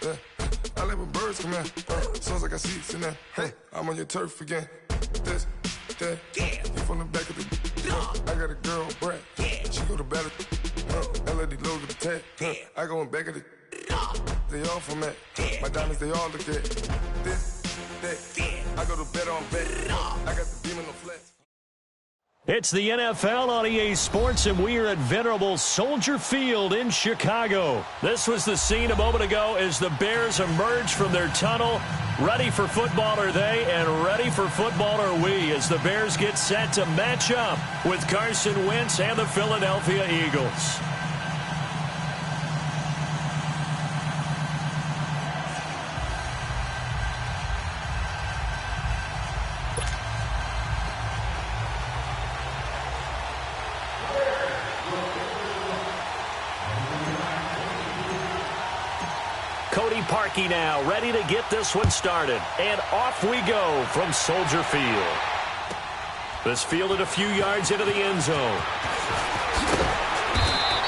Yeah. I let my birds come in. Sounds like I see seats in there. I'm on your turf again. This, that. You from the back of the. I got a girl, Brad. She go to battle. LAD low to the tag. I go in back of the. They all from that. My diamonds, they all look at. This, that. I go to bed on bed. I got the demon on flat. It's the NFL on EA Sports, and we are at venerable Soldier Field in Chicago. This was the scene a moment ago as the Bears emerged from their tunnel. Ready for football are they, and ready for football are we, as the Bears get set to match up with Carson Wentz and the Philadelphia Eagles. Parkey now, ready to get this one started. And off we go from Soldier Field. This fielded a few yards into the end zone.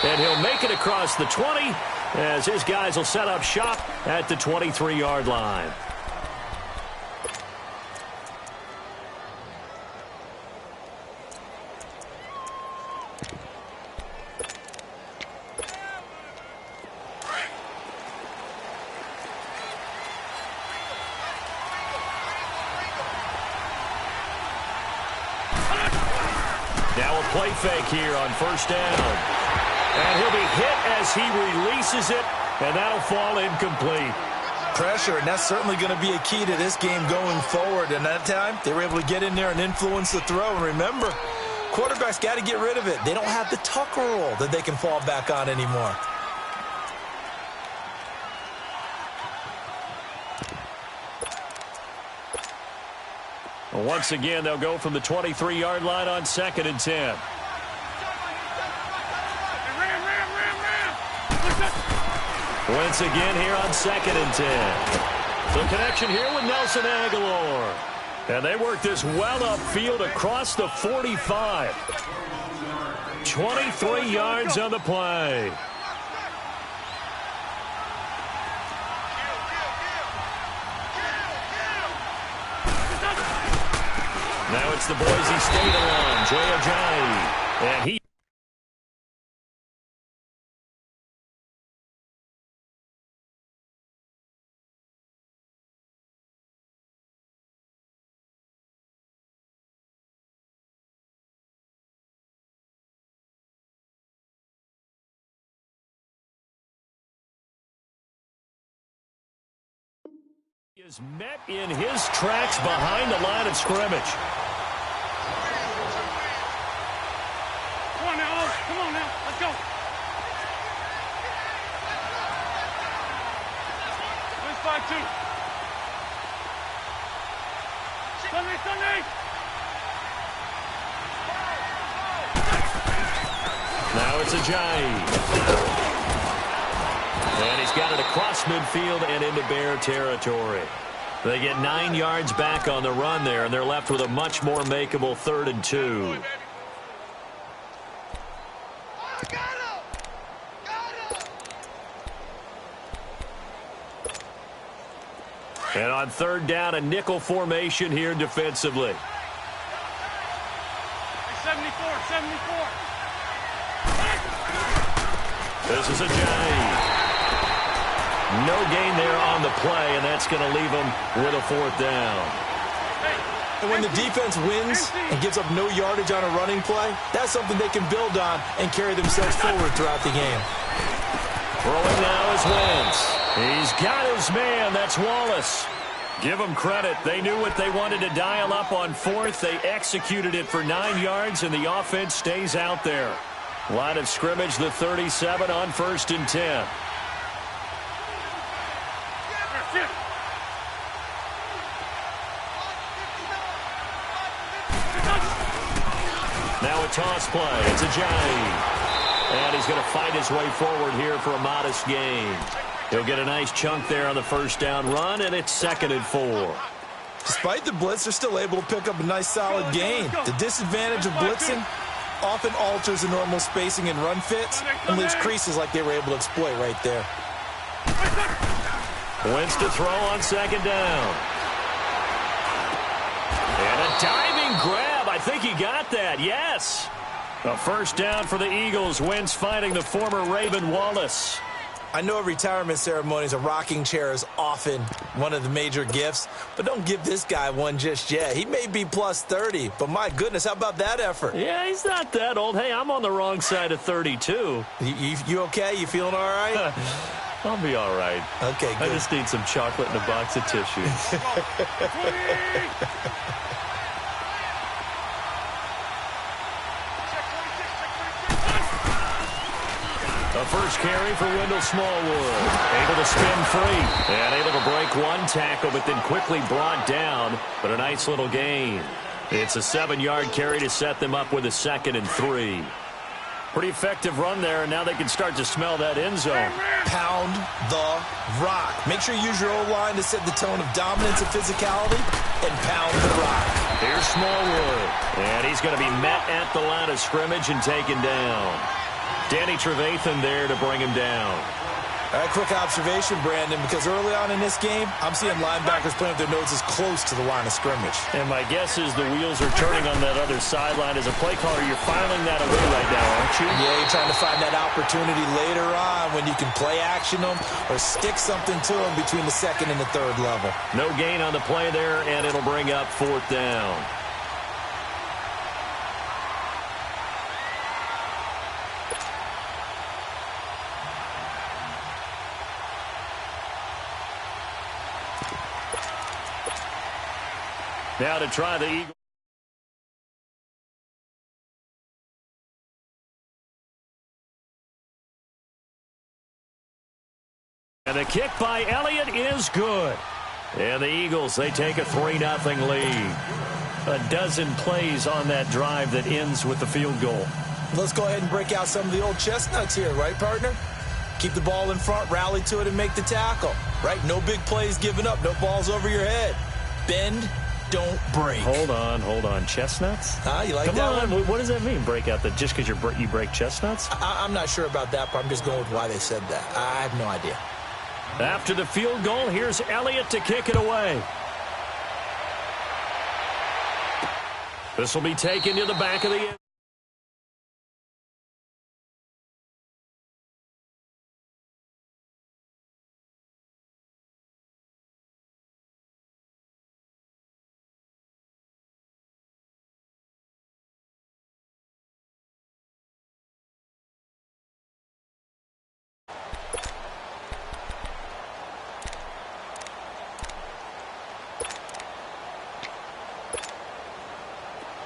And he'll make it across the 20 as his guys will set up shop at the 23-yard line. Play fake here on first down. And he'll be hit as he releases it, and that'll fall incomplete. Pressure, and that's certainly going to be a key to this game going forward. And that time, they were able to get in there and influence the throw. And remember, quarterbacks got to get rid of it. They don't have the Tucker rule that they can fall back on anymore. Once again, they'll go from the 23-yard line on 2nd and 10. Once again here on 2nd and 10. The connection here with Nelson Aguilar. And they work this well upfield across the 45. 23 yards on the play. Now it's the Boise State alum, Jay Ajayi. And he is met in his tracks behind the line of scrimmage. Come on now, let's go. Where's 5-2? Sunday! Now it's Ajayi. And he's got it across midfield and into Bear territory. They get 9 yards back on the run there, and they're left with a much more makeable 3rd and 2. And on 3rd down, a nickel formation here defensively. 74. This is Ajayi. No gain there on the play, and that's going to leave them with a 4th down. And when the defense wins and gives up no yardage on a running play, that's something they can build on and carry themselves forward throughout the game. Throwing now is Wentz. He's got his man. That's Wallace. Give them credit. They knew what they wanted to dial up on 4th. They executed it for 9 yards, and the offense stays out there. Line of scrimmage, the 37 on 1st and 10. Now a toss play. It's Ajayi. And he's going to fight his way forward here for a modest gain. He'll get a nice chunk there on the 1st down run, and it's 2nd and 4. Despite the blitz, they're still able to pick up a nice solid gain. The disadvantage of blitzing often alters the normal spacing and run fits and leaves creases like they were able to exploit right there. Wentz to throw on second down. And a diving grab. I think he got that. Yes. A first down for the Eagles. Wentz finding the former Raven Wallace. I know at retirement ceremonies, a rocking chair is often one of the major gifts, but don't give this guy one just yet. He may be plus 30, but my goodness, how about that effort? Yeah, he's not that old. Hey, I'm on the wrong side of 32. You okay? You feeling all right? I'll be all right. Okay, good. I just need some chocolate and a box of tissues. A first carry for Wendell Smallwood. Able to spin free. And able to break one tackle, but then quickly brought down. But a nice little gain. It's a 7-yard carry to set them up with a 2nd and 3. Pretty effective run there, and now they can start to smell that end zone. Pound the rock. Make sure you use your O-line to set the tone of dominance and physicality, and pound the rock. Here's Smallwood. And he's going to be met at the line of scrimmage and taken down. Danny Trevathan there to bring him down. All right, quick observation, Brandon, because early on in this game, I'm seeing linebackers playing with their noses close to the line of scrimmage. And my guess is the wheels are turning on that other sideline. As a play caller, you're filing that away right now, aren't you? Yeah, you're trying to find that opportunity later on when you can play action them or stick something to them between the 2nd and the 3rd level. No gain on the play there, and it'll bring up 4th down. Now to try the Eagles. And the kick by Elliott is good. And the Eagles, they take a 3-0 lead. A dozen plays on that drive that ends with the field goal. Let's go ahead and break out some of the old chestnuts here, right, partner? Keep the ball in front, rally to it, and make the tackle, right? No big plays given up, no balls over your head. Bend, don't break. Hold on. Chestnuts? You like Come that on. one? What does that mean, break out? Just because you break chestnuts? I'm not sure about that, but I'm just going with why they said that. I have no idea. After the field goal, here's Elliott to kick it away. This will be taken to the back of the end.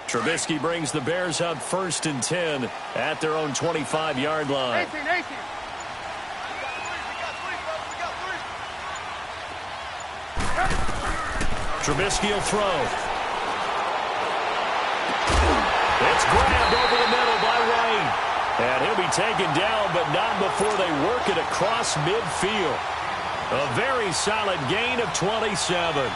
Trubisky brings the Bears up 1st and 10 at their own 25-yard line. 18. Trubisky will throw. It's grabbed over the middle by Wayne. And he'll be taken down, but not before they work it across midfield. A very solid gain of 27.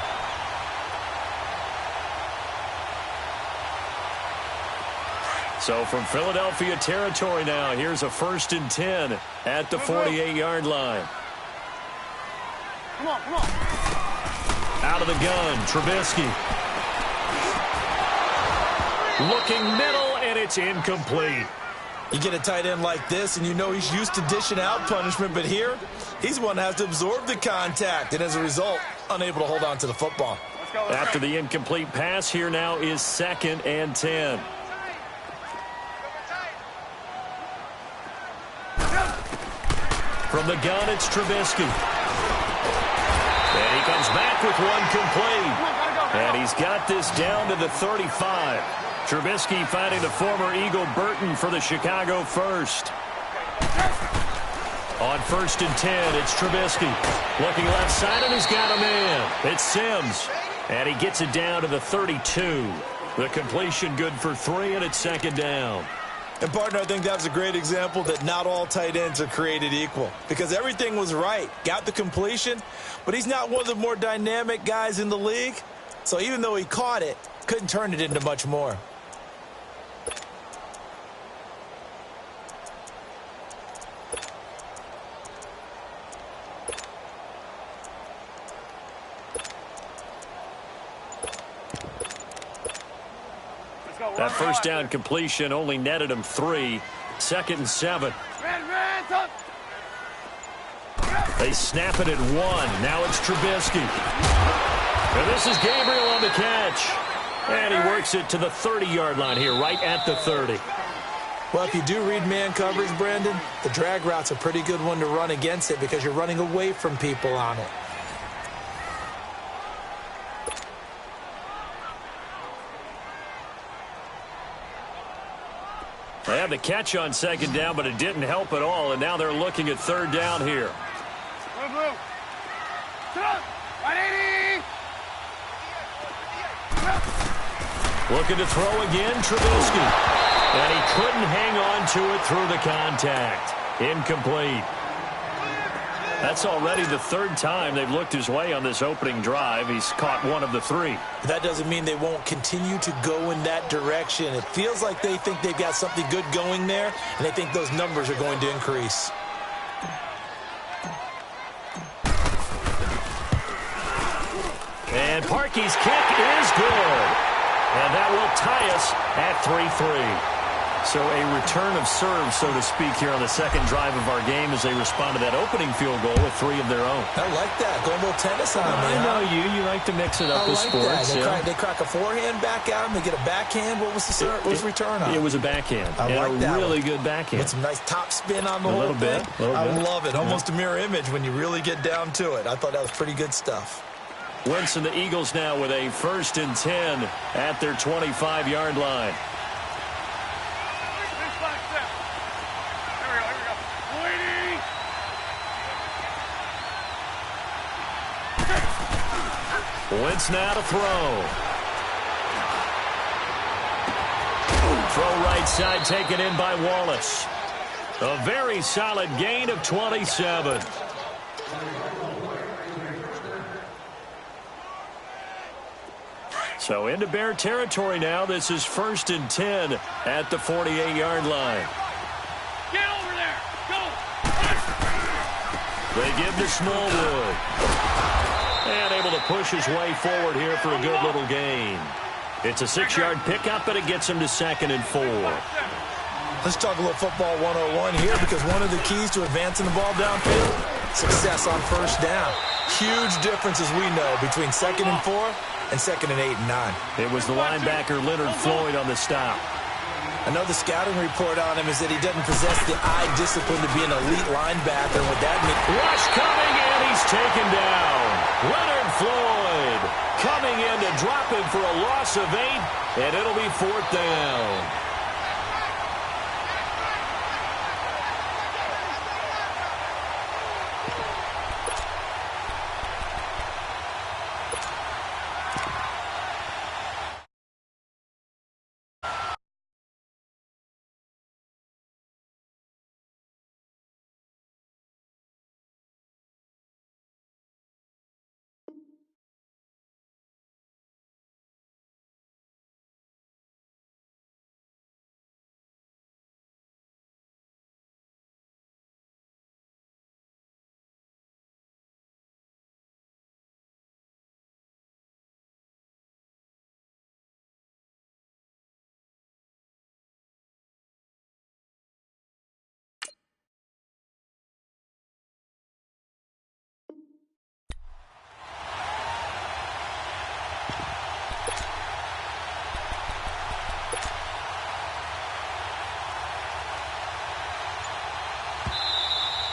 So from Philadelphia territory now, here's a 1st and 10 at the 48-yard line. Come on. Out of the gun, Trubisky. Looking middle, and it's incomplete. You get a tight end like this, and you know he's used to dishing out punishment, but here, he's one that has to absorb the contact, and as a result, unable to hold on to the football. After the incomplete pass, here now is 2nd and 10. From the gun, it's Trubisky. And he comes back with one complete. And he's got this down to the 35. Trubisky finding the former Eagle Burton for the Chicago first. On 1st and 10, it's Trubisky. Looking left side, and he's got a man. It's Sims. And he gets it down to the 32. The completion good for 3, and it's 2nd down. And, partner, I think that was a great example that not all tight ends are created equal. Because everything was right. Got the completion, but he's not one of the more dynamic guys in the league. So even though he caught it, couldn't turn it into much more. That first down completion only netted him 3. 2nd and 7. They snap it at 1. Now it's Trubisky. And this is Gabriel on the catch. And he works it to the 30-yard line here, right at the 30. Well, if you do read man coverage, Brandon, the drag route's a pretty good one to run against it because you're running away from people on it. They had the catch on 2nd down, but it didn't help at all, and now they're looking at 3rd down here. Looking to throw again, Trubisky. And he couldn't hang on to it through the contact. Incomplete. That's already the 3rd time they've looked his way on this opening drive. He's caught 1 of the 3. That doesn't mean they won't continue to go in that direction. It feels like they think they've got something good going there, and they think those numbers are going to increase. And Parkey's kick is good. And that will tie us at 3-3. So a return of serve, so to speak, here on the 2nd drive of our game as they respond to that opening field goal with 3 of their own. I like that. Going a little tennis on me. I know you. You like to mix it up with sports. They crack a forehand back at him. They get a backhand. What was the return on? It was a backhand. I like that. A really good backhand. With some nice top spin on the whole thing. A little bit. I love it. Almost a mirror image when you really get down to it. I thought that was pretty good stuff. Wentz and the Eagles now with a 1st and 10 at their 25-yard line. Wentz now to throw. Throw right side taken in by Wallace. A very solid gain of 27. So into Bear territory now. This is 1st and 10 at the 48-yard line. Get over there. Go. They give to Smallwood. And able to push his way forward here for a good little gain. It's a 6-yard pickup, but it gets him to 2nd and 4. Let's talk a little football 101 here because one of the keys to advancing the ball downfield, success on 1st down. Huge difference, as we know, between 2nd and 4 and 2nd and 8 and 9. It was the linebacker Leonard Floyd on the stop. I know the scouting report on him is that he doesn't possess the eye discipline to be an elite linebacker. And what that means... Rush coming, and he's taken down. Leonard Floyd coming in to drop him for a loss of 8, and it'll be 4th down.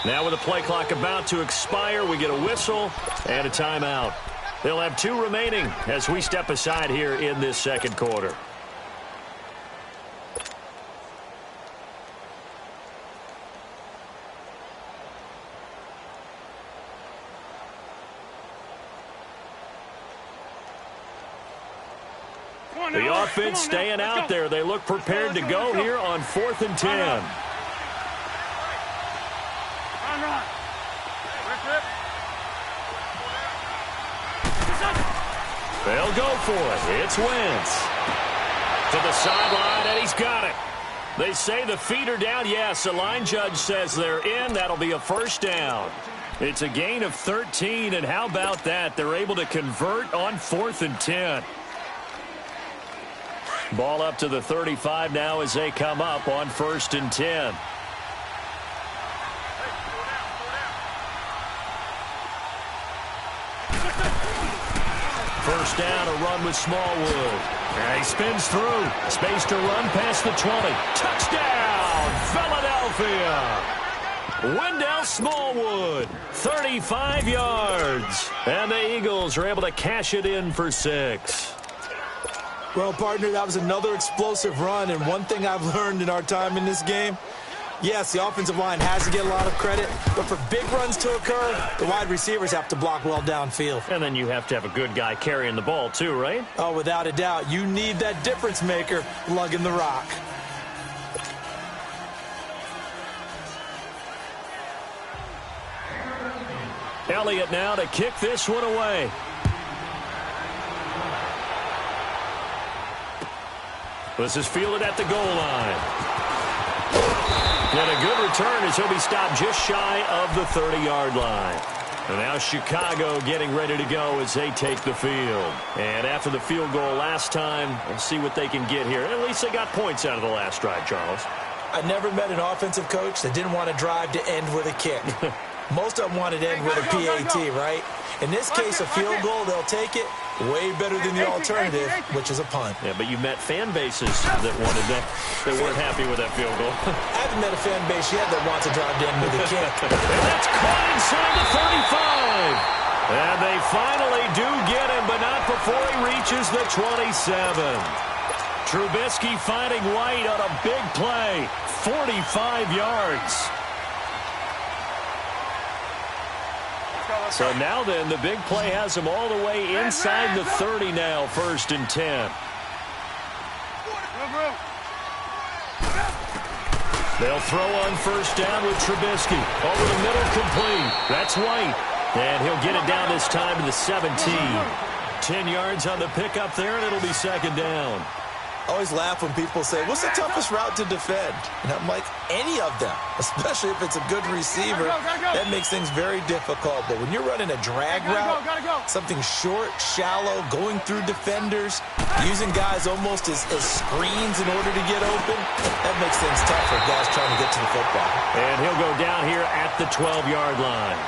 Now with the play clock about to expire, we get a whistle and a timeout. They'll have 2 remaining as we step aside here in this 2nd quarter. The offense staying out there. They look prepared to go here on 4th and 10. They'll go for it. It's Wentz. To the sideline, and he's got it. They say the feet are down. Yes, the line judge says they're in. That'll be a 1st down. It's a gain of 13, and how about that? They're able to convert on 4th and 10. Ball up to the 35 now as they come up on 1st and 10. First down, a run with Smallwood. And he spins through. Space to run past the 20. Touchdown, Philadelphia! Wendell Smallwood, 35 yards. And the Eagles are able to cash it in for 6. Well, partner, that was another explosive run. And one thing I've learned in our time in this game, yes, the offensive line has to get a lot of credit, but for big runs to occur, the wide receivers have to block well downfield. And then you have to have a good guy carrying the ball too, right? Oh, without a doubt. You need that difference maker lugging the rock. Elliott now to kick this one away. This is fielded at the goal line. And a good return as he'll be stopped just shy of the 30-yard line. And now Chicago getting ready to go as they take the field. And after the field goal last time, we'll see what they can get here. At least they got points out of the last drive, Charles. I never met an offensive coach that didn't want to drive to end with a kick. Most of them wanted to end with a PAT, right? In this case, a field goal, they'll take it. Way better than the alternative, which is a punt. Yeah, but you met fan bases that wanted that, that weren't happy with that field goal. I haven't met a fan base yet that wants to drive to end with a kick. And that's caught inside the 35. And they finally do get him, but not before he reaches the 27. Trubisky finding White on a big play. 45 yards. So now then, the big play has him all the way inside the 30 now, 1st and 10. They'll throw on 1st down with Trubisky. Over the middle, complete. That's White. And he'll get it down this time to the 17. 10 yards on the pickup there, and it'll be 2nd down. I always laugh when people say, what's the toughest route to defend? And I'm like, any of them, especially if it's a good receiver. That makes things very difficult. But when you're running a drag route, something short, shallow, going through defenders, using guys almost as screens in order to get open, that makes things tough for guys trying to get to the football. And he'll go down here at the 12-yard line.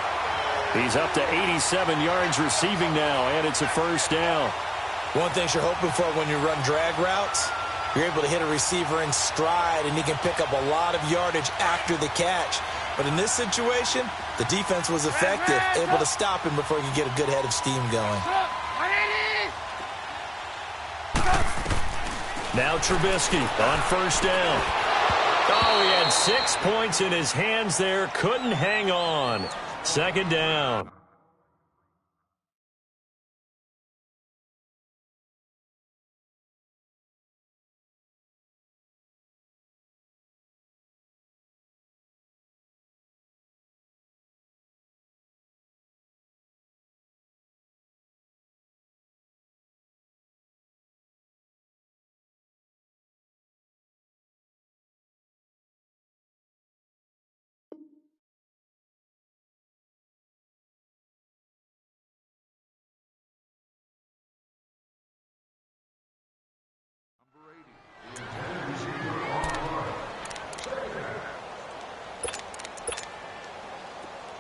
He's up to 87 yards receiving now, and it's a 1st down. One thing you're hoping for when you run drag routes, you're able to hit a receiver in stride, and he can pick up a lot of yardage after the catch. But in this situation, the defense was effective, able to stop him before he could get a good head of steam going. Now Trubisky on 1st down. Oh, he had 6 points in his hands there. Couldn't hang on. 2nd down.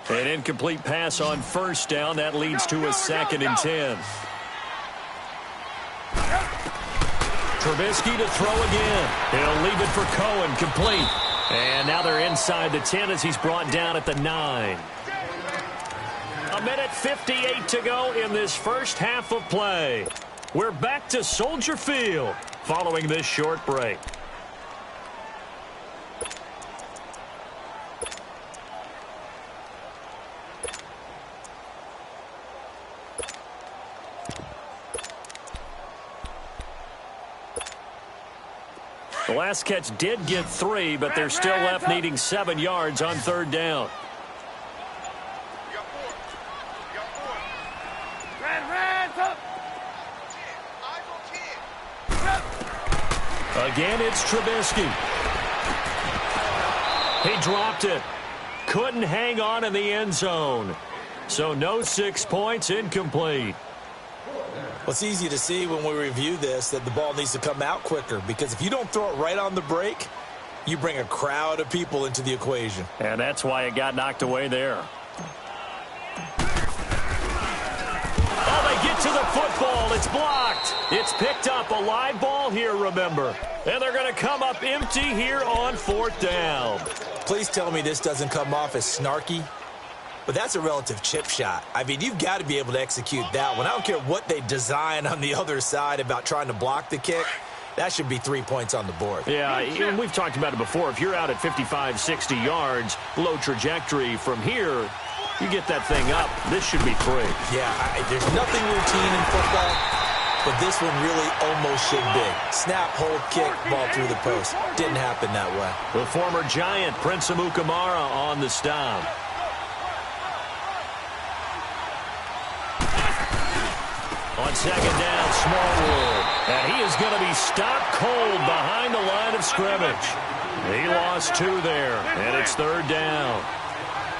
An incomplete pass on 1st down. That leads to a 2nd and 10. Trubisky to throw again. He'll leave it for Cohen. Complete. And now they're inside the 10 as he's brought down at the 9. A minute 58 to go in this first half of play. We're back to Soldier Field following this short break. The last catch did get 3, but they're still left needing 7 yards on 3rd down. Again, it's Trubisky. He dropped it. Couldn't hang on in the end zone. So no 6 points, incomplete. Well, it's easy to see when we review this that the ball needs to come out quicker, because if you don't throw it right on the break, you bring a crowd of people into the equation. And that's why it got knocked away there. Oh, they get to the football. It's blocked. It's picked up. A live ball here, remember. And they're going to come up empty here on 4th down. Please tell me this doesn't come off as snarky. But that's a relative chip shot. I mean, you've got to be able to execute that one. I don't care what they design on the other side about trying to block the kick. That should be 3 points on the board. Yeah, and we've talked about it before. If you're out at 55, 60 yards, low trajectory from here, you get that thing up. This should be 3. Yeah, there's nothing routine in football, but this one really almost should be. Snap, hold, kick, ball through the post. Didn't happen that way. The former Giant, Prince Amukamara, on the stop. On 2nd down, Smallwood. And he is going to be stopped cold behind the line of scrimmage. He lost 2 there, and it's 3rd down.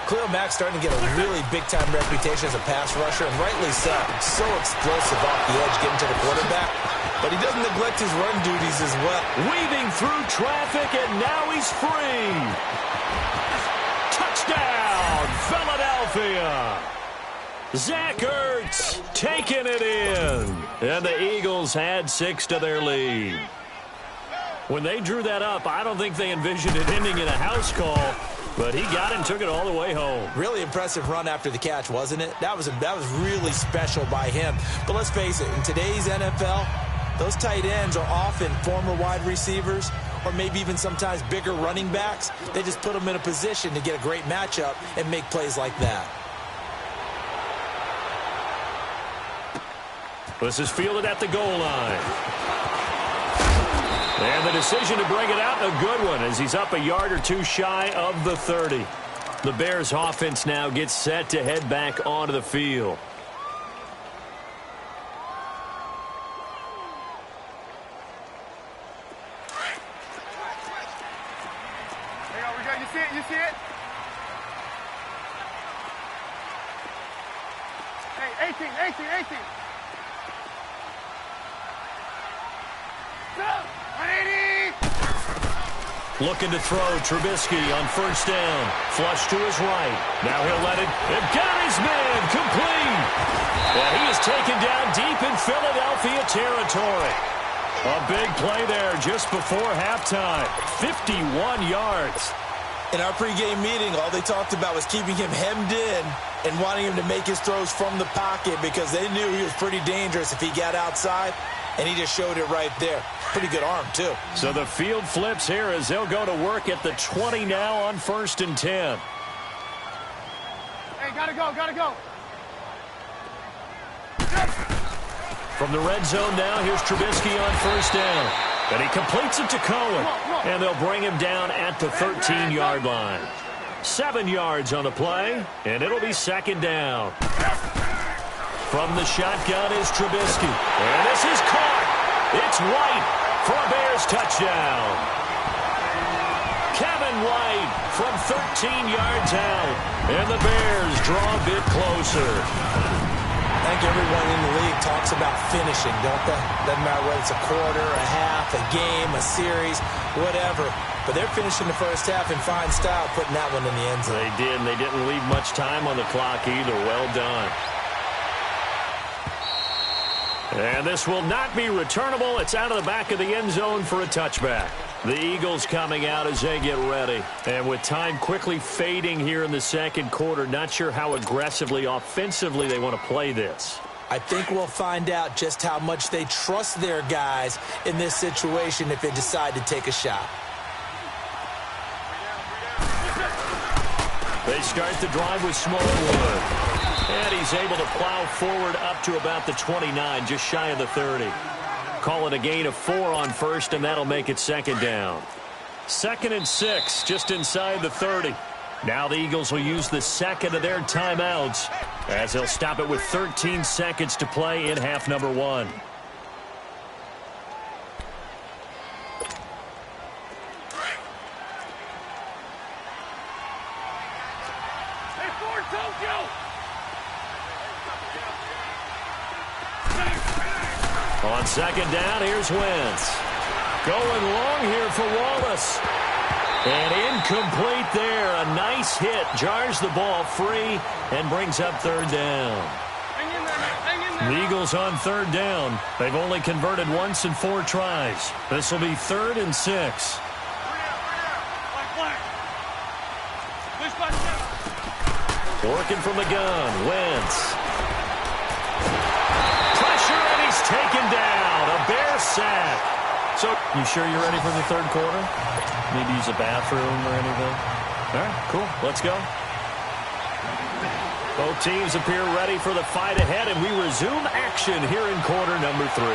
Khalil Mack's starting to get a really big-time reputation as a pass rusher, and rightly so. So explosive off the edge getting to the quarterback. But he doesn't neglect his run duties as well. Weaving through traffic, and now he's free. Touchdown, Philadelphia. Zach Ertz taking it in. And the Eagles had 6 to their lead. When they drew that up, I don't think they envisioned it ending in a house call. But he got it and took it all the way home. Really impressive run after the catch, wasn't it? That was really special by him. But let's face it, in today's NFL, those tight ends are often former wide receivers or maybe even sometimes bigger running backs. They just put them in a position to get a great matchup and make plays like that. This is fielded at the goal line. And the decision to bring it out, a good one, as he's up a yard or 2 shy of the 30. The Bears offense now gets set to head back onto the field. You see it? You see it? Hey, 18. Looking to throw, Trubisky on 1st down. Flush to his right. Now he'll let it. And got his man complete. And he is taken down deep in Philadelphia territory. A big play there just before halftime. 51 yards. In our pregame meeting, all they talked about was keeping him hemmed in and wanting him to make his throws from the pocket because they knew he was pretty dangerous if he got outside, and he just showed it right there. Pretty good arm, too. So the field flips here as they'll go to work at the 20 now on 1st and 10. Hey, gotta go. From the red zone now, here's Trubisky on 1st down. And he completes it to Cohen. And they'll bring him down at the 13-yard line. 7 yards on the play, and it'll be 2nd down. From the shotgun is Trubisky. And this is caught. It's White for a Bears touchdown. Kevin White from 13 yards out. And the Bears draw a bit closer. I think everyone in the league talks about finishing, don't they? Doesn't matter whether it's a quarter, a half, a game, a series, whatever. But they're finishing the first half in fine style, putting that one in the end zone. They did, and they didn't leave much time on the clock either. Well done. And this will not be returnable. It's out of the back of the end zone for a touchback. The Eagles coming out as they get ready. And with time quickly fading here in the 2nd quarter, not sure how aggressively, offensively they want to play this. I think we'll find out just how much they trust their guys in this situation if they decide to take a shot. They start the drive with Smallwood. And he's able to plow forward up to about the 29, just shy of the 30. Call it a gain of 4 on 1st, and that'll make it 2nd down. 2nd and 6, just inside the 30. Now the Eagles will use the 2nd of their timeouts as they'll stop it with 13 seconds to play in half number 1. Hey, Ford, Tokyo! On second down, here's Wentz. Going long here for Wallace. And incomplete there. A nice hit. Jars the ball free and brings up third down. The Eagles on third down. They've only converted once in 4 tries. This will be 3rd and 6. Working from the gun. Wentz. Pressure, and he's taken down. A Bear sack. So, you sure you're ready for the third quarter? Maybe use a bathroom or anything? All right, cool. Let's go. Both teams appear ready for the fight ahead, and we resume action here in quarter number 3.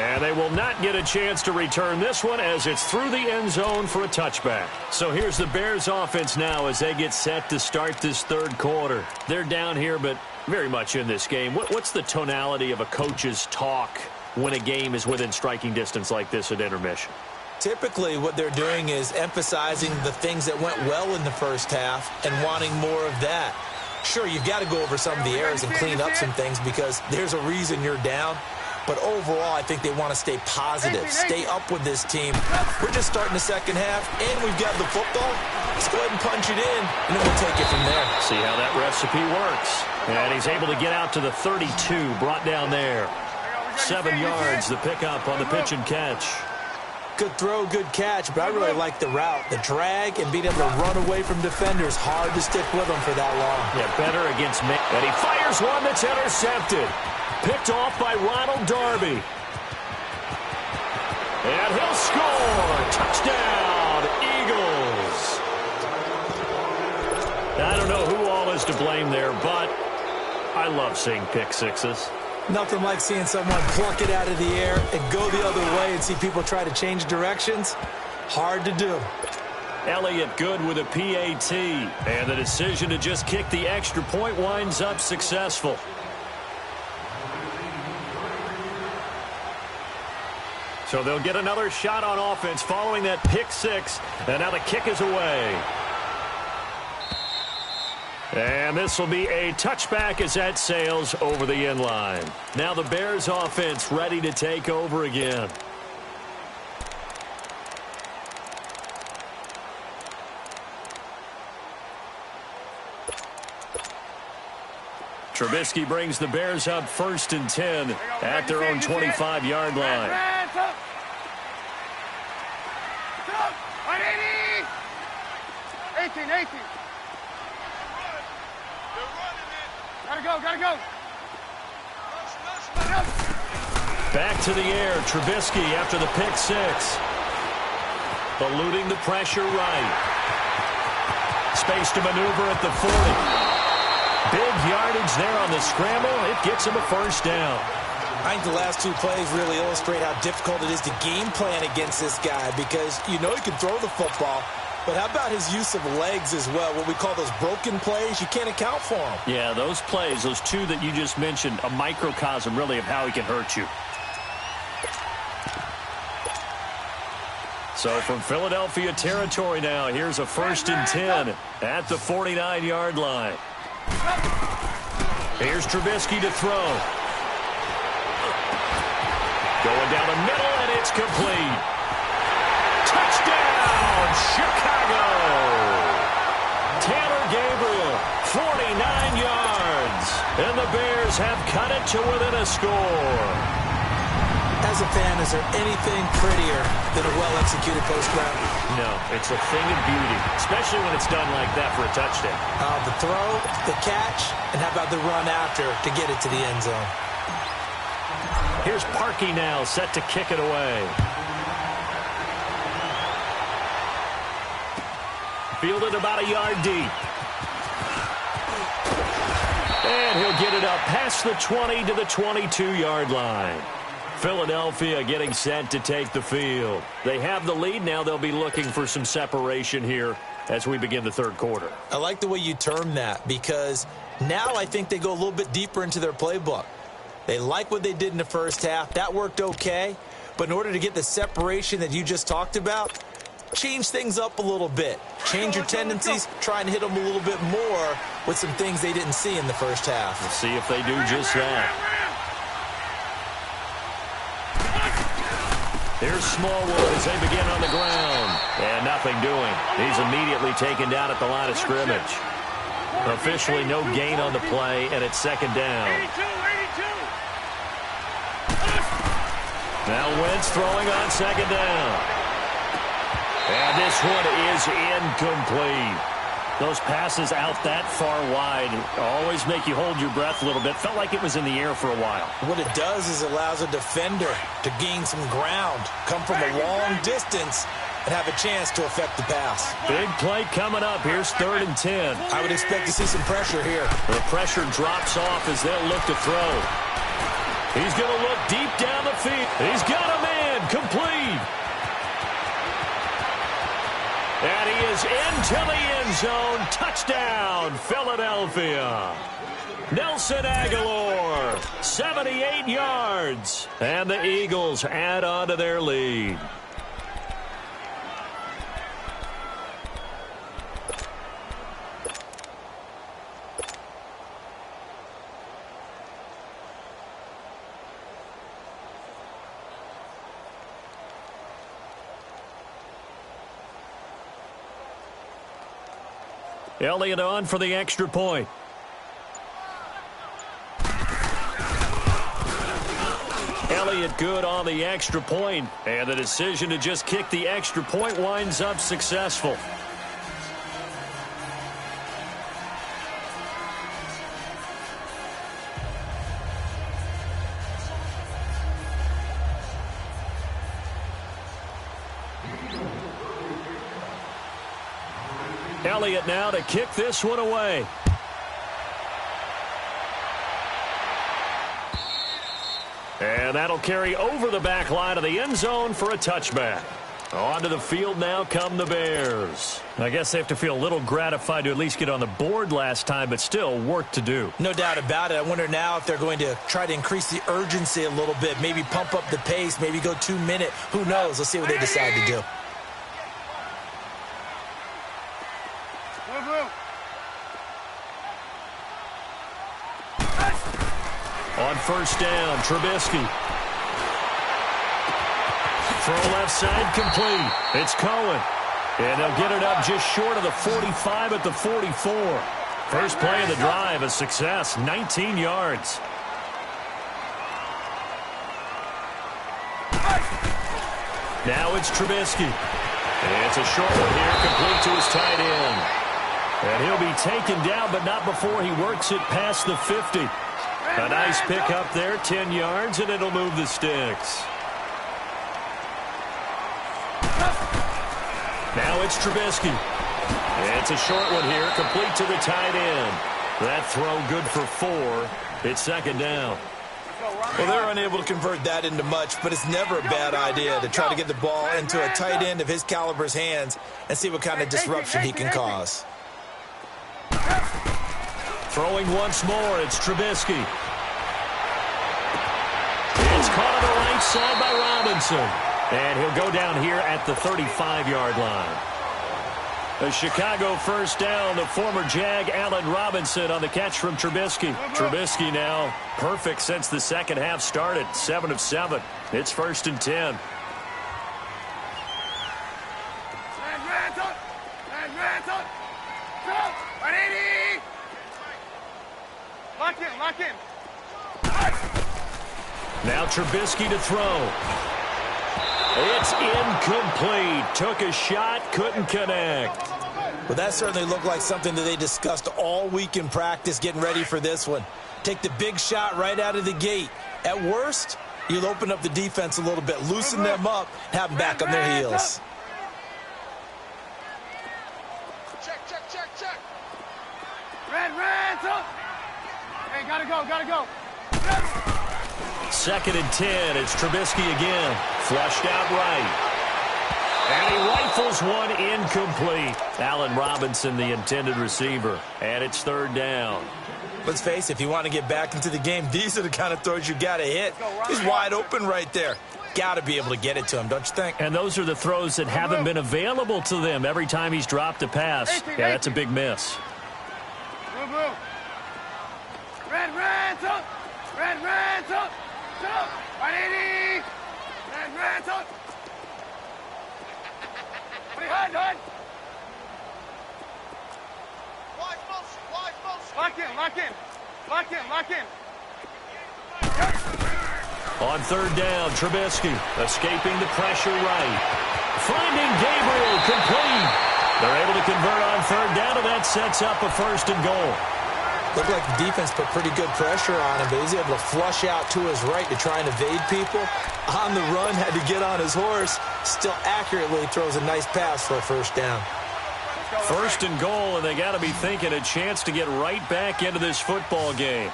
And they will not get a chance to return this one as it's through the end zone for a touchback. So here's the Bears offense now as they get set to start this third quarter. They're down here, but very much in this game. What's the tonality of a coach's talk when a game is within striking distance like this at intermission? Typically, what they're doing is emphasizing the things that went well in the first half and wanting more of that. Sure, you've got to go over some of the errors and clean up some things because there's a reason you're down. But overall, I think they want to stay positive, stay up with this team. We're just starting the second half, and we've got the football. Let's go ahead and punch it in, and then we'll take it from there. See how that recipe works. And he's able to get out to the 32, brought down there. 7 yards, the pickup on the pitch and catch. Good throw, good catch, but I really like the route. The drag and being able to run away from defenders. Hard to stick with them for that long. Yeah, better against me. And he fires one that's intercepted. Picked off by Ronald Darby. And he'll score. Touchdown, Eagles. I don't know who all is to blame there, but I love seeing pick sixes. Nothing like seeing someone pluck it out of the air and go the other way and see people try to change directions. Hard to do. Elliott good with a PAT. And the decision to just kick the extra point winds up successful. So they'll get another shot on offense following that pick six. And now the kick is away. And this will be a touchback as that sails over the end line. Now the Bears offense ready to take over again. Trubisky brings the Bears up 1st and 10 at their own 25-yard line. 18. Gotta go. Back to the air, Trubisky after the pick six. Eluding the pressure right. Space to maneuver at the 40. Big yardage there on the scramble. It gets him a first down. I think the last 2 plays really illustrate how difficult it is to game plan against this guy because you know he can throw the football. But how about his use of legs as well? What we call those broken plays, you can't account for them. Yeah, those plays, those 2 that you just mentioned, a microcosm really of how he can hurt you. So from Philadelphia territory now, here's a 1st and 10 at the 49-yard line. Here's Trubisky to throw. Going down the middle, and it's complete. Touchdown, Chicago! Taylor Gabriel, 49 yards. And the Bears have cut it to within a score. As a fan, is there anything prettier than a well-executed post route? No, it's a thing of beauty, especially when it's done like that for a touchdown. The throw, the catch, and how about the run after to get it to the end zone? Here's Parkey now, set to kick it away. Fielded about a yard deep. And he'll get it up past the 20 to the 22-yard line. Philadelphia getting set to take the field. They have the lead. Now they'll be looking for some separation here as we begin the third quarter. I like the way you term that because now I think they go a little bit deeper into their playbook. They like what they did in the first half. That worked okay. But in order to get the separation that you just talked about, change things up a little bit. Change your tendencies. Try and hit them a little bit more with some things they didn't see in the first half. We'll see if they do just that. Here's Smallwood as they begin on the ground. And nothing doing. He's immediately taken down at the line of scrimmage. Officially no gain on the play, and it's second down. 82. Now Wentz throwing on second down. And this one is incomplete. Those passes out that far wide always make you hold your breath a little bit. Felt like it was in the air for a while. What it does is it allows a defender to gain some ground, come from a long distance, and have a chance to affect the pass. Big play coming up. Here's 3rd and 10. I would expect to see some pressure here. The pressure drops off as they'll look to throw. He's going to look deep down the field. He's got a man complete. And he is into the end zone. Touchdown, Philadelphia. Nelson Aguilar, 78 yards. And the Eagles add on to their lead. Elliott on for the extra point. Elliott good on the extra point, and the decision to just kick the extra point winds up successful. Elliott now to kick this one away. And that'll carry over the back line of the end zone for a touchback. Onto the field now come the Bears. I guess they have to feel a little gratified to at least get on the board last time, but still work to do. No doubt about it. I wonder now if they're going to try to increase the urgency a little bit, maybe pump up the pace, maybe go 2-minute. Who knows? Let's see what they decide to do. On first down, Trubisky. Throw left side complete. It's Cohen. And they'll get it up just short of the 45 at the 44. First play of the drive, a success, 19 yards. Now it's Trubisky. It's a short one here, complete to his tight end. And he'll be taken down, but not before he works it past the 50. A nice pick up there, 10 yards, and it'll move the sticks. Now it's Trubisky. It's a short one here, complete to the tight end. That throw good for 4. It's second down. Well, they're unable to convert that into much, but it's never a bad idea to try to get the ball into a tight end of his caliber's hands and see what kind of disruption he can cause. Throwing once more, it's Trubisky. It's caught on the right side by Robinson. And he'll go down here at the 35-yard line. A Chicago first down, the former Jag Allen Robinson on the catch from Trubisky. Trubisky now perfect since the second half started, 7 of 7. It's first and 10. Lock in. Now Trubisky to throw. It's incomplete. Took a shot, couldn't connect. Well, that certainly looked like something that they discussed all week in practice getting ready for this one. Take the big shot right out of the gate. At worst, you'll open up the defense a little bit, loosen them up, have them back on their heels. Check. Red, hey, gotta go. Second and 10. It's Trubisky again. Flushed out right. And he rifles one incomplete. Allen Robinson, the intended receiver. And it's third down. Let's face it, if you want to get back into the game, these are the kind of throws you got to hit. He's wide open right there. Got to be able to get it to him, don't you think? And those are the throws that haven't been available to them every time he's dropped a pass. Yeah, that's a big miss. Red, Red, Run, run. Wide motion, wide motion. Lock in, lock in. Lock in, lock in. On third down, Trubisky escaping the pressure right. Finding Gabriel, complete. They're able to convert on third down, and that sets up a 1st and goal. Looked like the defense put pretty good pressure on him, but he's able to flush out to his right to try and evade people. On the run, had to get on his horse. Still accurately throws a nice pass for a 1st down. 1st and goal, and they got to be thinking a chance to get right back into this football game.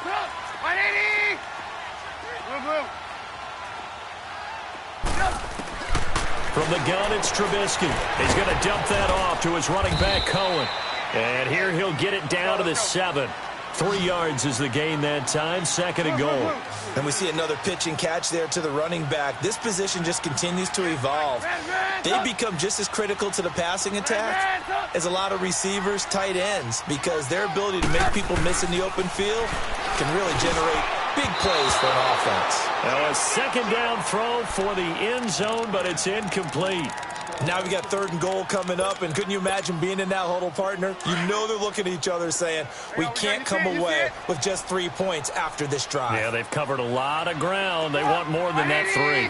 180. Blue, blue. From the gun, it's Trubisky. He's going to dump that off to his running back, Cohen. And here he'll get it down to the 7. 3 yards is the gain that time, 2nd and goal. And we see another pitch and catch there to the running back. This position just continues to evolve. They become just as critical to the passing attack as a lot of receivers, tight ends, because their ability to make people miss in the open field can really generate big plays for an offense. Now a 2nd down throw for the end zone, but it's incomplete. Now we got 3rd and goal coming up, and couldn't you imagine being in that huddle, partner? You know they're looking at each other saying, we can't come away with just 3 points after this drive. Yeah, they've covered a lot of ground. They want more than that 3.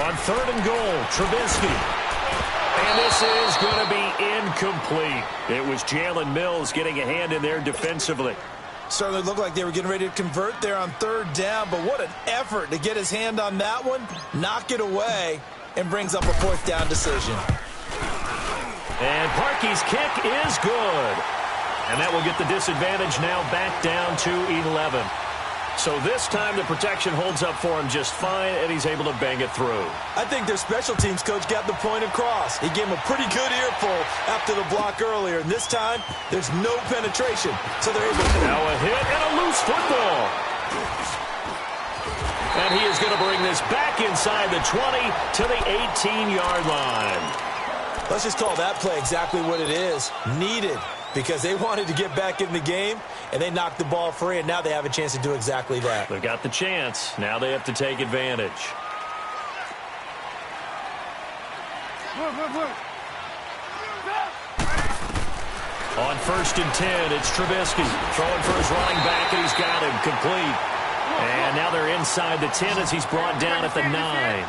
On 3rd and goal, Trubisky. And this is going to be incomplete. It was Jalen Mills getting a hand in there defensively. Certainly looked like they were getting ready to convert there on 3rd down, but what an effort to get his hand on that one, knock it away, and brings up a 4th down decision. And Parkey's kick is good. And that will get the disadvantage now back down to 11. So this time the protection holds up for him just fine, and he's able to bang it through. I think their special teams coach got the point across. He gave him a pretty good earful after the block earlier, and this time there's no penetration, so they're able to... Now a hit and a loose football. And he is going to bring this back inside the 20 to the 18-yard line. Let's just call that play exactly what it is. Needed, because they wanted to get back in the game, and they knocked the ball free, and now they have a chance to do exactly that. They got the chance. Now they have to take advantage. Blue, blue, blue. On 1st and 10, it's Trubisky throwing for his running back, and he's got him complete. And now they're inside the 10 as he's brought down at the 9.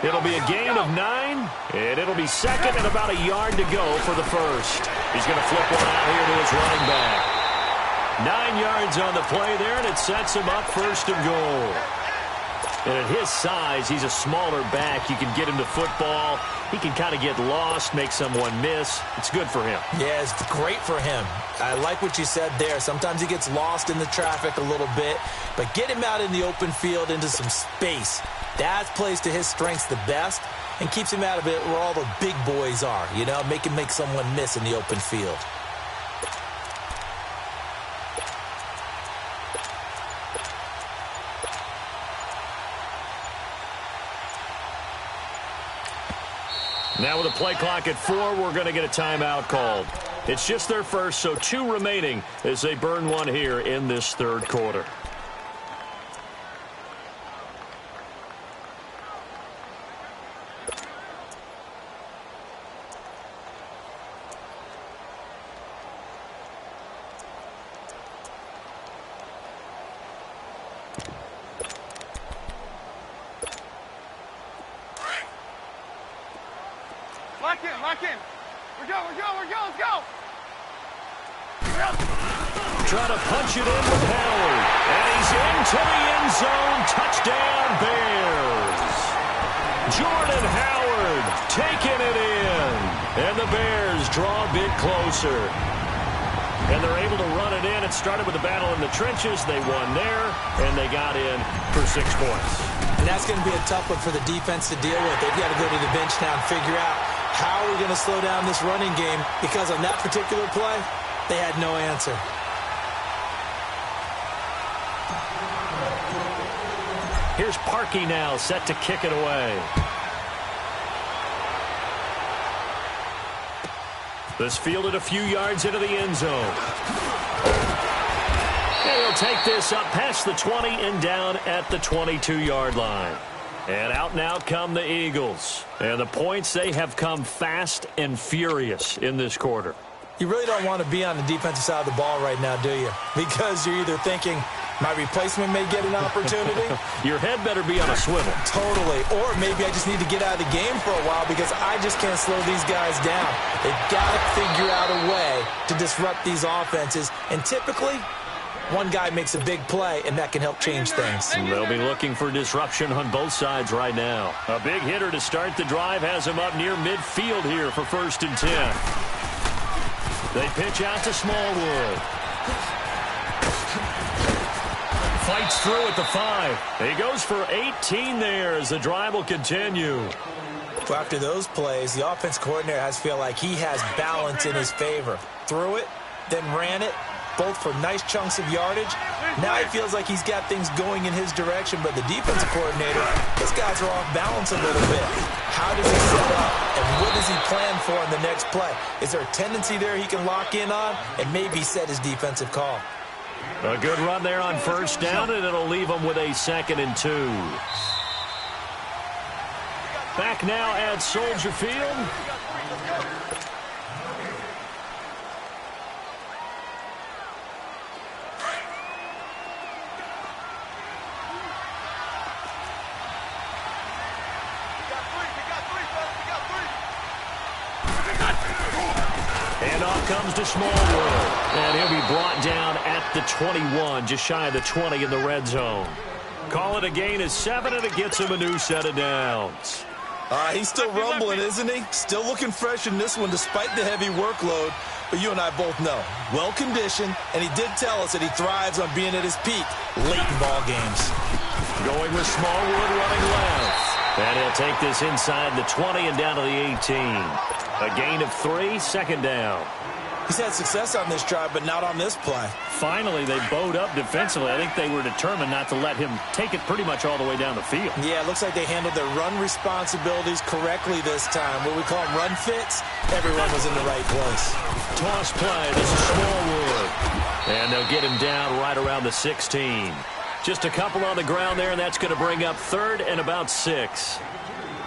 It'll be a gain of 9, and it'll be 2nd and about a yard to go for the 1st. He's going to flip one out here to his running back. 9 yards on the play there, and it sets him up 1st and goal. And at his size, he's a smaller back. You can get him to football. He can kind of get lost, make someone miss. It's good for him. Yeah, it's great for him. I like what you said there. Sometimes he gets lost in the traffic a little bit, but get him out in the open field into some space. That plays to his strengths the best and keeps him out of it where all the big boys are, you know, make him make someone miss in the open field. Now with a play clock at 4, we're going to get a timeout called. It's just their first, so 2 remaining as they burn one here in this 3rd quarter. Lock in, lock in. We're go, let's go. Trying to punch it in with Howard. And he's into the end zone. Touchdown, Bears. Jordan Howard taking it in. And the Bears draw a bit closer. And they're able to run it in. It started with a battle in the trenches. They won there, and they got in for 6 points. And that's going to be a tough one for the defense to deal with. They've got to go to the bench now and figure out how are we going to slow down this running game, because on that particular play, they had no answer. Here's Parkey now, set to kick it away. This fielded a few yards into the end zone. And he'll take this up past the 20 and down at the 22-yard line. And out now come the Eagles. And the points, they have come fast and furious in this quarter. You really don't want to be on the defensive side of the ball right now, do you? Because you're either thinking, my replacement may get an opportunity. Your head better be on a swivel. Totally. Or maybe I just need to get out of the game for a while because I just can't slow these guys down. They've got to figure out a way to disrupt these offenses. And typically, one guy makes a big play, and that can help change things. They'll be looking for disruption on both sides right now. A big hitter to start the drive has him up near midfield here for 1st and 10. They pitch out to Smallwood. Fights through at the 5. He goes for 18 there as the drive will continue. Well, after those plays, the offense coordinator has to feel like he has balance in his favor. Threw it, then ran it, both for nice chunks of yardage. Now he feels like he's got things going in his direction, but the defensive coordinator, his guys are off balance a little bit. How does he set up, and what does he plan for in the next play? Is there a tendency there he can lock in on and maybe set his defensive call? A good run there on 1st down, and it'll leave them with a 2nd and 2. Back now at Soldier Field. And off comes to Smallwood. And he'll be brought down at the 21, just shy of the 20 in the red zone. Call it a gain of 7, and it gets him a new set of downs. He's still rumbling, isn't he? Still looking fresh in this one despite the heavy workload. But you and I both know, well-conditioned, and he did tell us that he thrives on being at his peak late in ball games. Going with Smallwood running left. And he'll take this inside the 20 and down to the 18. A gain of 3, 2nd down. He's had success on this drive, but not on this play. Finally, they bowed up defensively. I think they were determined not to let him take it pretty much all the way down the field. Yeah, it looks like they handled their run responsibilities correctly this time. What we call them run fits, everyone was in the right place. Toss play. This is Smallwood. And they'll get him down right around the 16. Just a couple on the ground there, and that's going to bring up 3rd and about 6.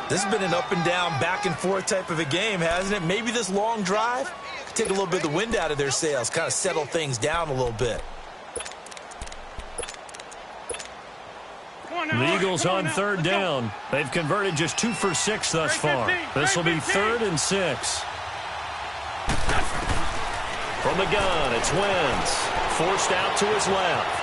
This has been an up and down, back and forth type of a game, hasn't it? Maybe this long drive could take a little bit of the wind out of their sails, kind of settle things down a little bit. The Eagles on 3rd down. They've converted just 2 for 6 thus far. This will be 3rd and 6. From the gun, it's Wentz. Forced out to his left.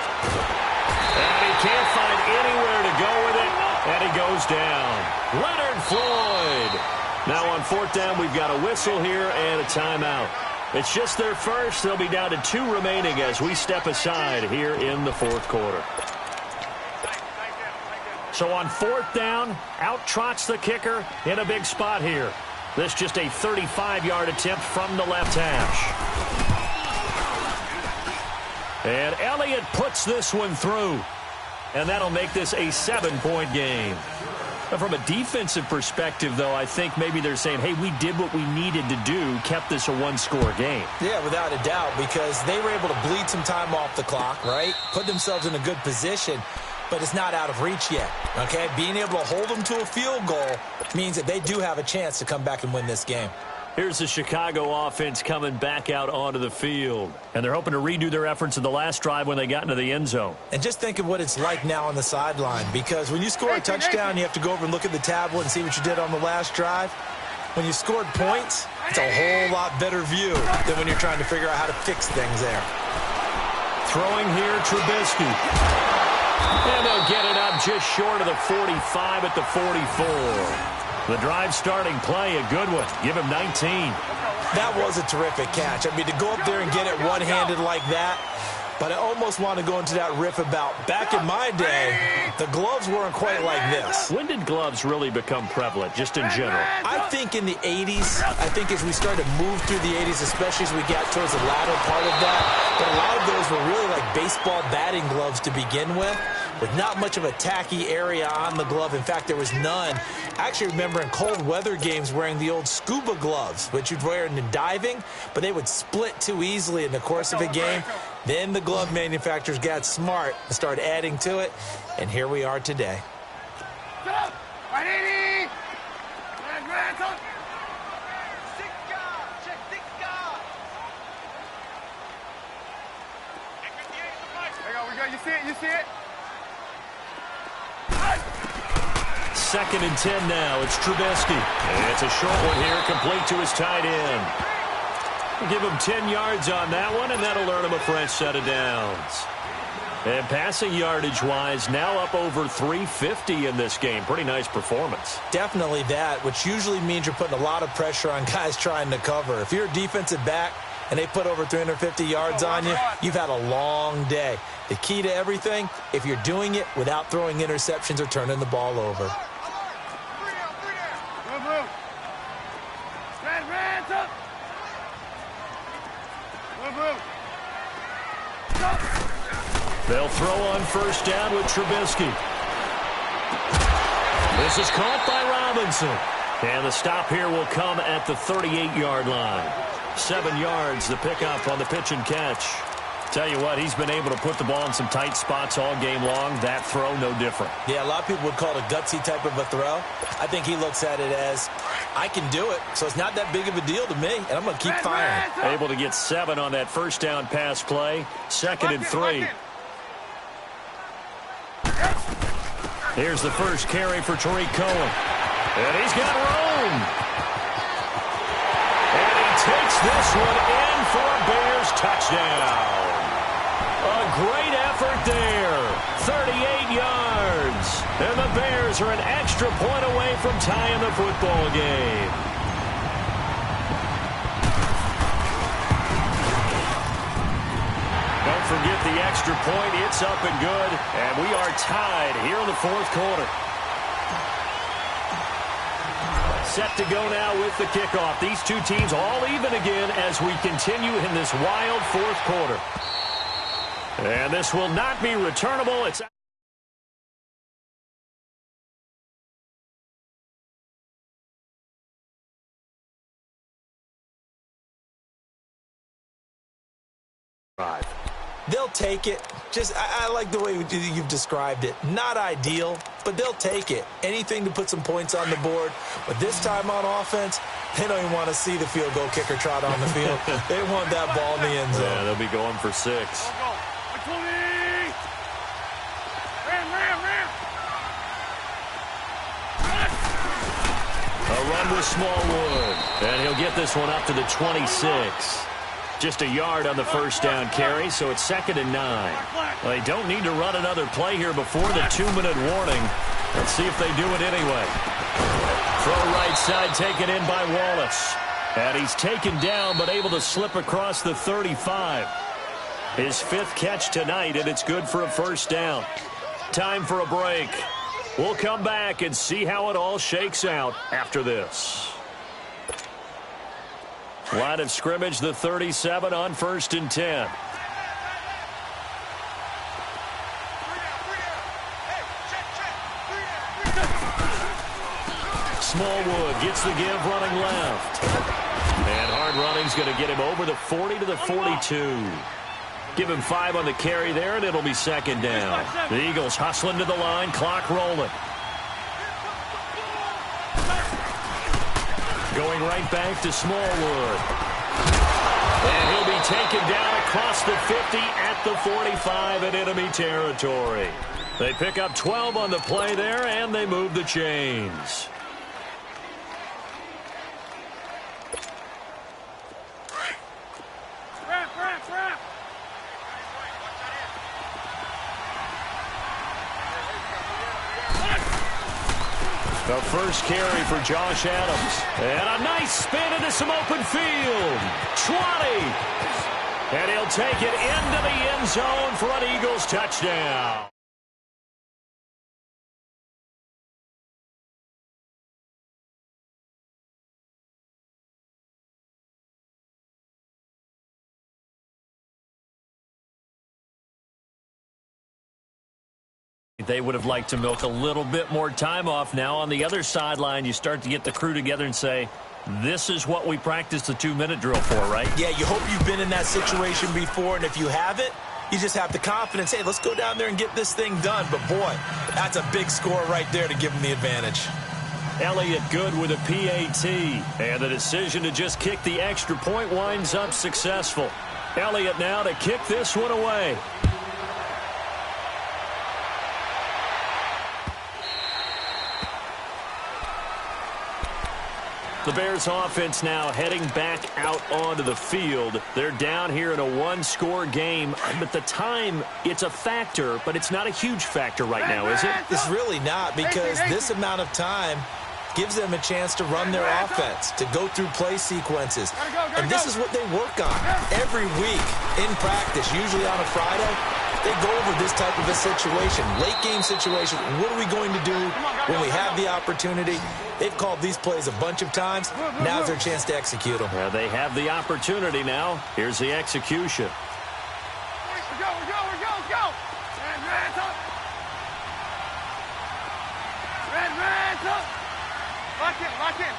And he can't find anywhere to go with it, and he goes down. Leonard Floyd. Now on 4th down, we've got a whistle here and a timeout. It's just their first. They'll be down to 2 remaining as we step aside here in the 4th quarter. So on 4th down, out trots the kicker in a big spot here. This just a 35-yard attempt from the left hash. And Elliott puts this one through. And that'll make this a 7-point game. But from a defensive perspective, though, I think maybe they're saying, hey, we did what we needed to do, kept this a 1-score game. Yeah, without a doubt, because they were able to bleed some time off the clock, right? Put themselves in a good position, but it's not out of reach yet, okay? Being able to hold them to a field goal means that they do have a chance to come back and win this game. Here's the Chicago offense coming back out onto the field. And they're hoping to redo their efforts in the last drive when they got into the end zone. And just think of what it's like now on the sideline. Because when you score a touchdown, you have to go over and look at the tablet and see what you did on the last drive. When you scored points, it's a whole lot better view than when you're trying to figure out how to fix things there. Throwing here, Trubisky. And they'll get it up just short of the 45 at the 44. The drive starting play, a good one. Give him 19. That was a terrific catch. I mean, to go up there and get it one-handed like that, but I almost want to go into that riff about back in my day, the gloves weren't quite like this. When did gloves really become prevalent, just in general? I think in the 80s. I think as we started to move through the 80s, especially as we got towards the latter part of that, but a lot of those were really like baseball batting gloves to begin with not much of a tacky area on the glove. In fact, there was none. I actually remember in cold weather games wearing the old scuba gloves, which you'd wear in the diving, but they would split too easily in the course of a game. Then the glove manufacturers got smart and started adding to it, and here we are today. You see it? You see it? Second and 10 now. It's Trubisky. And it's a short one here, complete to his tight end. We'll give him 10 yards on that one, and that'll earn him a fresh set of downs. And passing yardage-wise, now up over 350 in this game. Pretty nice performance. Definitely that, which usually means you're putting a lot of pressure on guys trying to cover. If you're a defensive back and they put over 350 yards on you, you've had a long day. The key to everything, if you're doing it without throwing interceptions or turning the ball over. They'll throw on first down with Trubisky. This is caught by Robinson. And the stop here will come at the 38-yard line. 7 yards, the pickup on the pitch and catch. Tell you what, he's been able to put the ball in some tight spots all game long. That throw, no different. Yeah, a lot of people would call it a gutsy type of a throw. I think he looks at it as, I can do it, so it's not that big of a deal to me, and I'm going to keep firing. Able to get 7 on that first down pass play. Second and 3. Here's the first carry for Tariq Cohen. And he's got room. And he takes this one in for a Bears touchdown. A great effort there. 38 yards. And the Bears are an extra point away from tying the football game. Don't forget the extra point. It's up and good. And we are tied here in the fourth quarter. Set to go now with the kickoff. These two teams all even again as we continue in this wild fourth quarter. And this will not be returnable. It's They'll take it. I like the way you've described it. Not ideal, but they'll take it. Anything to put some points on the board. But this time on offense, they don't even want to see the field goal kicker trot on the field. They want that ball in the end zone. Yeah, they'll be going for 6. A run with Smallwood. And he'll get this one up to the 26. Just a yard on the first down carry, so it's 2nd and 9. Well, they don't need to run another play here before the 2-minute warning. Let's see if they do it anyway. Throw right side taken in by Wallace. And he's taken down but able to slip across the 35. His 5th catch tonight, and it's good for a first down. Time for a break. We'll come back and see how it all shakes out after this. Line of scrimmage, the 37 on 1st and 10. Smallwood gets the give running left. And hard running's going to get him over the 40 to the 42. Give him 5 on the carry there, and it'll be 2nd down. The Eagles hustling to the line, clock rolling. Going right back to Smallwood. And he'll be taken down across the 50 at the 45 in enemy territory. They pick up 12 on the play there, and they move the chains. The first carry for Josh Adams. And a nice spin into some open field. 20. And he'll take it into the end zone for an Eagles touchdown. They would have liked to milk a little bit more time off now. On the other sideline, you start to get the crew together and say, This is what we practiced the 2-minute drill for, right? Yeah, you hope you've been in that situation before, and if you haven't, you just have the confidence, hey, let's go down there and get this thing done. But, boy, that's a big score right there to give them the advantage. Elliott good with a PAT, and the decision to just kick the extra point winds up successful. Elliott now to kick this one away. The Bears offense now heading back out onto the field. They're down here in a one-score game. But the time, it's a factor, but it's not a huge factor right now, is it? It's really not, because this amount of time gives them a chance to run their offense, to go through play sequences. And this is what they work on every week in practice, usually on a Friday. They go over this type of a situation, late-game situation. What are we going to do when we have the opportunity? They've called these plays a bunch of times. Now's their chance to execute them. Well, they have the opportunity now. Here's the execution. Let's go. Red up. Red up. Lock in.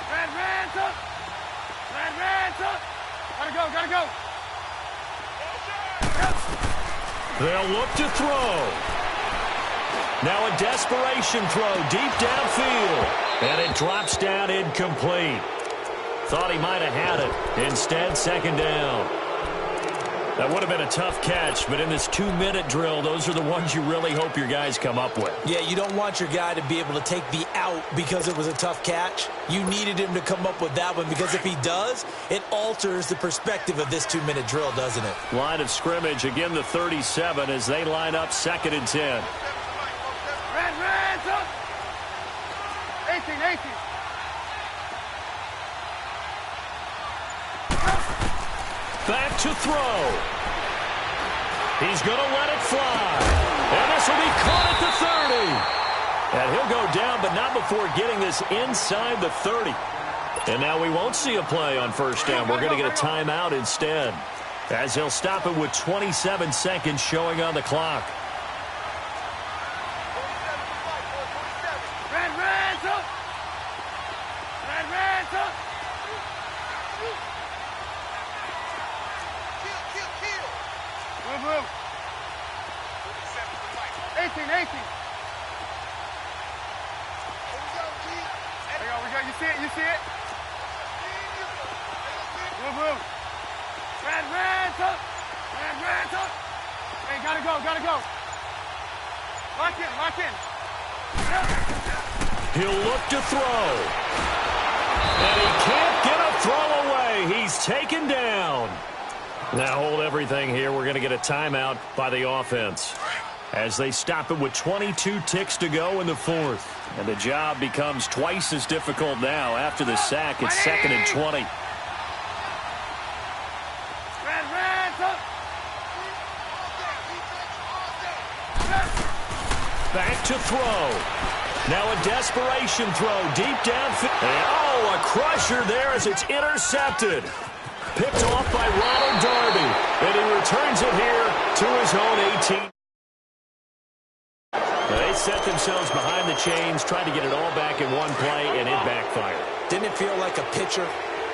Red up. Gotta go. They'll look to throw. Now a desperation throw deep downfield. And it drops down incomplete. Thought he might have had it. Instead, second down. That would have been a tough catch, but in this 2-minute drill, those are the ones you really hope your guys come up with. Yeah, you don't want your guy to be able to take the out because it was a tough catch. You needed him to come up with that one, because if he does, it alters the perspective of this 2-minute drill, doesn't it? Line of scrimmage, again the 37 as they line up 2nd and 10. Red up. 18. Back to throw. He's going to let it fly. And this will be caught at the 30. And he'll go down, but not before getting this inside the 30. And now we won't see a play on first down. We're going to get a timeout instead, as he'll stop it with 27 seconds showing on the clock. Move. 18. There we go. You see it? Move. Red up. Hey, gotta go. Lock in. He'll look to throw. And he can't get a throw away. He's taken down. Now hold everything here. We're going to get a timeout by the offense, as they stop it with 22 ticks to go in the 4th. And the job becomes twice as difficult now after the sack. It's 2nd and 20. Back to throw. Now a desperation throw deep downfield. Oh, a crusher there as it's intercepted. Picked off by Ronald Darby. And he returns it here to his own 18. They set themselves behind the chains, tried to get it all back in one play, and it backfired. Didn't it feel like a pitcher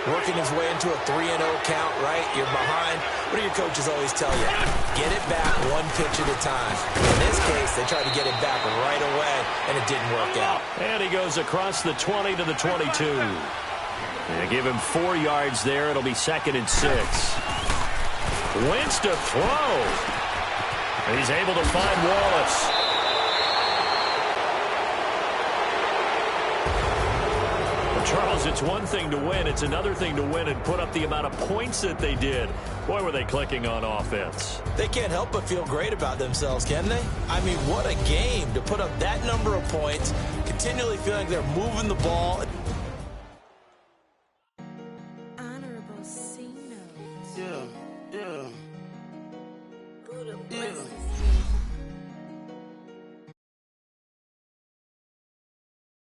working his way into a 3-0 count, right? You're behind. What do your coaches always tell you? Get it back one pitch at a time. In this case, they tried to get it back right away, and it didn't work out. And he goes across the 20 to the 22. They give him 4 yards there. It'll be 2nd and 6. Wentz to throw. He's able to find Wallace. Charles, it's one thing to win. It's another thing to win and put up the amount of points that they did. Boy, were they clicking on offense. They can't help but feel great about themselves, can they? I mean, what a game to put up that number of points, continually feeling they're moving the ball,